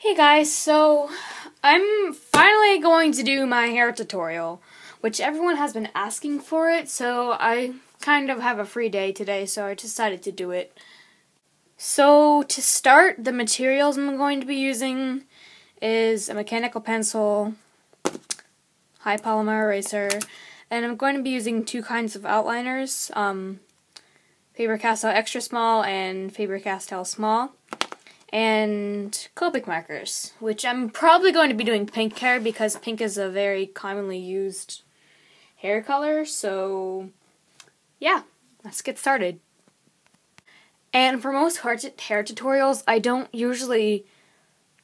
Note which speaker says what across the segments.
Speaker 1: Hey guys, so I'm finally going to do my hair tutorial, which everyone has been asking for it, so I kind of have a free day today, so I decided to do it. So to start, the materials I'm going to be using is a mechanical pencil, high polymer eraser, and I'm going to be using two kinds of outliners, Faber-Castell Extra Small and Faber-Castell Small. And Copic markers, which I'm probably going to be doing pink hair because pink is a very commonly used hair color, so yeah, let's get started. And for most hair tutorials, I don't usually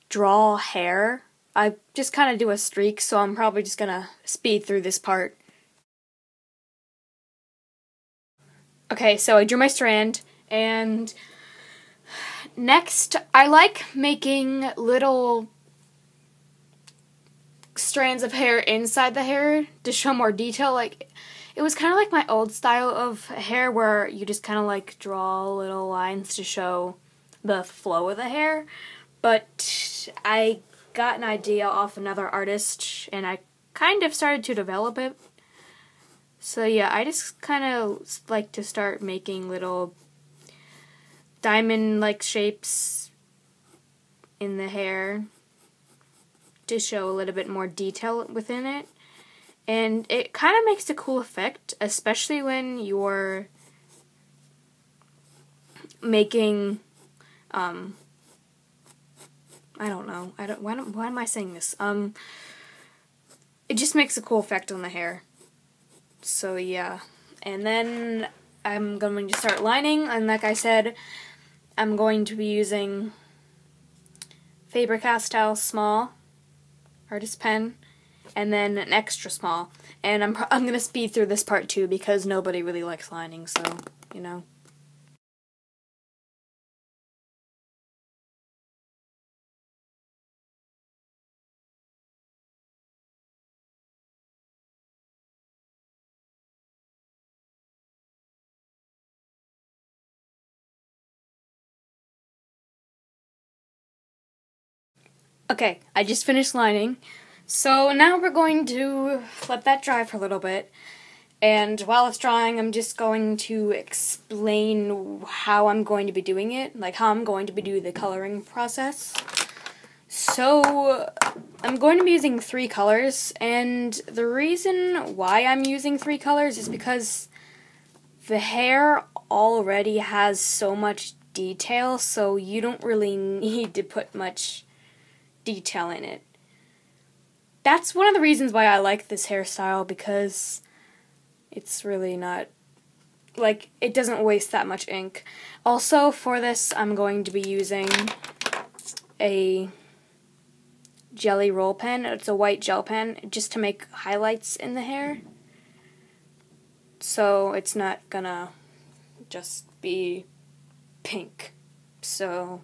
Speaker 1: draw hair. I just kind of do a streak, so I'm probably just gonna speed through this part. Okay, so I drew my strand, and next, I like making little strands of hair inside the hair to show more detail. Like, it was kind of like my old style of hair where you just kind of like draw little lines to show the flow of the hair. But I got an idea off another artist and I kind of started to develop it. So yeah, I just kind of like to start making little diamond-like shapes in the hair to show a little bit more detail within it. And it kind of makes a cool effect, especially when you're making, I don't know, why am I saying this? It just makes a cool effect on the hair. So yeah. And then I'm going to start lining, and like I said, I'm going to be using Faber-Castell Small Artist Pen, and then an extra small. And I'm going to speed through this part too because nobody really likes lining, so, you know. Okay, I just finished lining. So now we're going to let that dry for a little bit. And while it's drying, I'm just going to explain how I'm going to be doing it, like how I'm going to be doing the coloring process. So I'm going to be using 3 colors, and the reason why I'm using 3 colors is because the hair already has so much detail, so you don't really need to put much detail in it. That's one of the reasons why I like this hairstyle, because it's really not, like, it doesn't waste that much ink. Also, for this, I'm going to be using a jelly roll pen. It's a white gel pen, just to make highlights in the hair. So it's not gonna just be pink. So,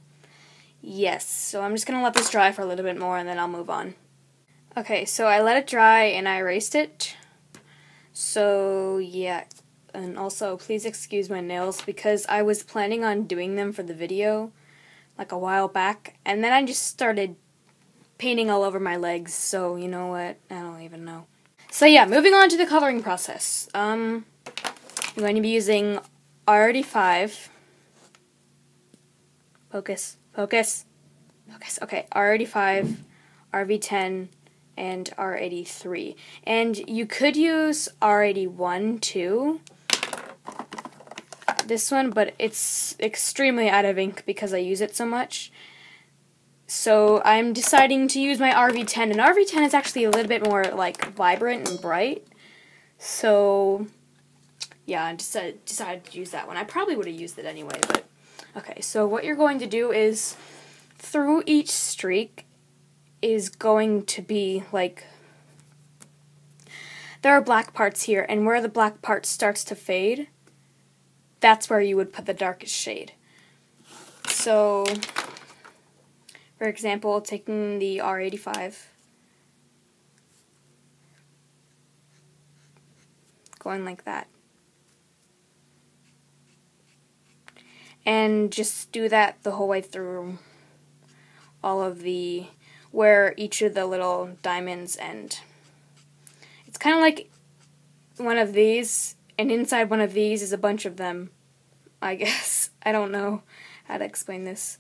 Speaker 1: yes. So I'm just gonna let this dry for a little bit more and then I'll move on. Okay, so I let it dry and I erased it. So, yeah. And also, please excuse my nails because I was planning on doing them for the video like a while back, and then I just started painting all over my legs, so you know what? I don't even know. So yeah, moving on to the coloring process. I'm going to be using R85. Focus. Okay, R85, RV10, and R83. And you could use R81 too. This one, but it's extremely out of ink because I use it so much. So I'm deciding to use my RV10, and RV10 is actually a little bit more like vibrant and bright. So yeah, I decided to use that one. I probably would have used it anyway, but okay. So what you're going to do is, through each streak is going to be like, there are black parts here, and where the black part starts to fade, that's where you would put the darkest shade. So, for example, taking the R85, going like that, and just do that the whole way through all of where each of the little diamonds end. It's kind of like one of these, and inside one of these is a bunch of them, I guess. I don't know how to explain this.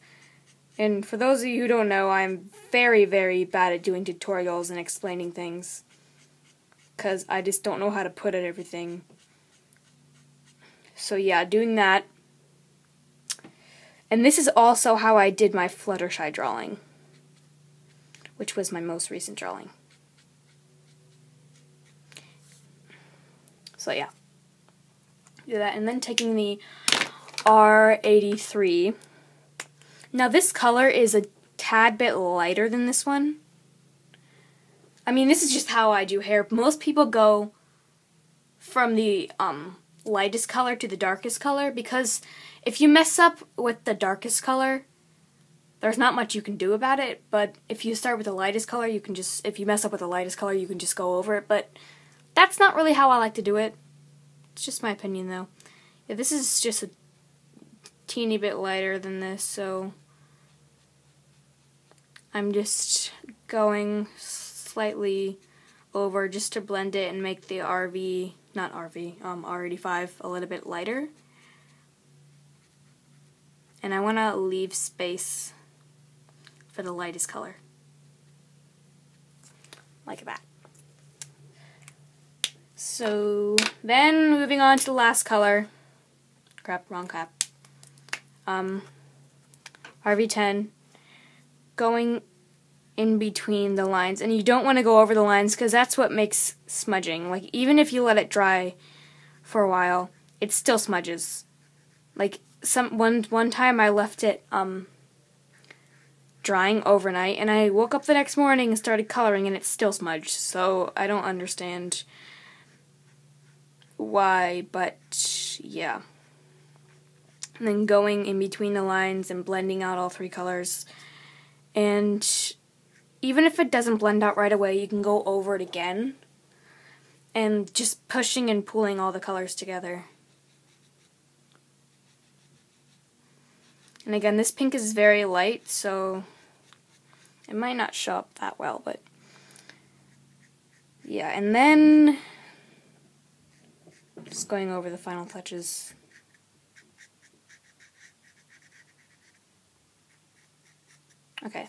Speaker 1: And for those of you who don't know, I'm very, very bad at doing tutorials and explaining things, because I just don't know how to put it everything. So yeah, doing that. And this is also how I did my Fluttershy drawing, which was my most recent drawing. So yeah, do that, and then taking the R83. Now this color is a tad bit lighter than this one. I mean, this is just how I do hair. Most people go from the lightest color to the darkest color, because if you mess up with the darkest color, there's not much you can do about it. But if you start with the lightest color, you can just, if you mess up with the lightest color, you can just go over it. But that's not really how I like to do it. It's just my opinion, though. Yeah, this is just a teeny bit lighter than this, so I'm just going slightly over just to blend it and make the R85 a little bit lighter. And I want to leave space for the lightest color. Like that. So then moving on to the last color. Crap, wrong cap. RV10. Going in between the lines, and you don't want to go over the lines because that's what makes smudging. Like, even if you let it dry for a while, it still smudges. Like, one time I left it drying overnight, and I woke up the next morning and started coloring, and it still smudged. So I don't understand why, but yeah. And then going in between the lines and blending out all three colors. And even if it doesn't blend out right away, you can go over it again and just pushing and pulling all the colors together. And again, this pink is very light, so it might not show up that well, but yeah. And then just going over the final touches. Okay,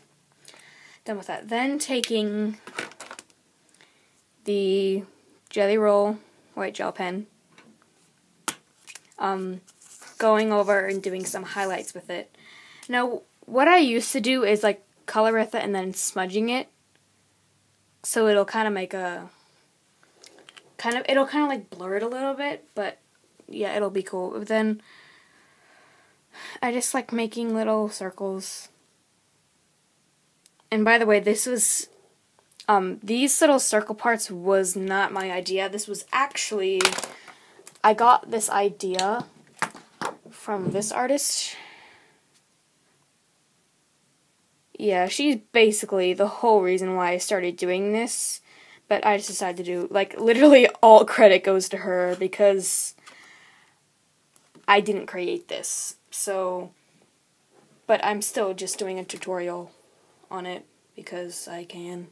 Speaker 1: done with that. Then taking the Jelly Roll white gel pen, going over and doing some highlights with it. Now, what I used to do is like color with it and then smudging it, so it'll kind of make it'll kind of like blur it a little bit, but yeah, it'll be cool. But then I just like making little circles. And by the way, this was, these little circle parts was not my idea. This was actually, I got this idea from this artist. Yeah, she's basically the whole reason why I started doing this. But I just decided to do, like, literally all credit goes to her because I didn't create this. So, but I'm still just doing a tutorial on it because I can.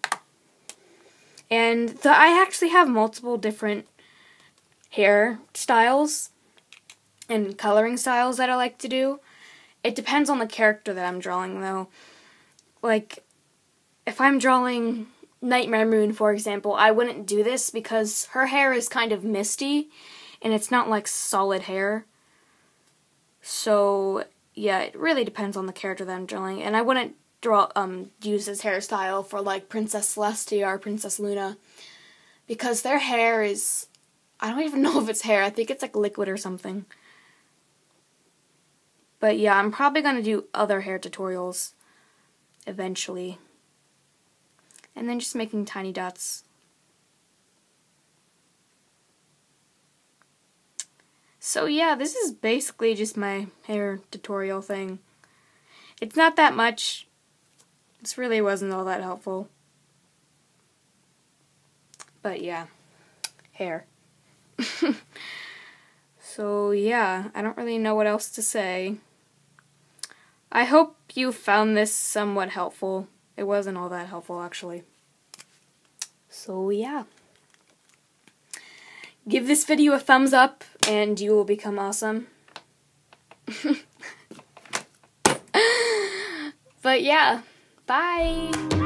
Speaker 1: And I actually have multiple different hair styles and coloring styles that I like to do. It depends on the character that I'm drawing, though. Like, if I'm drawing Nightmare Moon, for example, I wouldn't do this because her hair is kind of misty and it's not like solid hair. So, yeah, it really depends on the character that I'm drawing. And I wouldn't use this hairstyle for like Princess Celestia or Princess Luna because their hair is, I don't even know if it's hair. I think it's like liquid or something. But yeah, I'm probably going to do other hair tutorials eventually. And then just making tiny dots. So yeah, this is basically just my hair tutorial thing. It's not that much. This really wasn't all that helpful. But yeah, hair. So yeah, I don't really know what else to say. I hope you found this somewhat helpful. It wasn't all that helpful, actually. So, yeah. Give this video a thumbs up, and you will become awesome. But yeah, bye!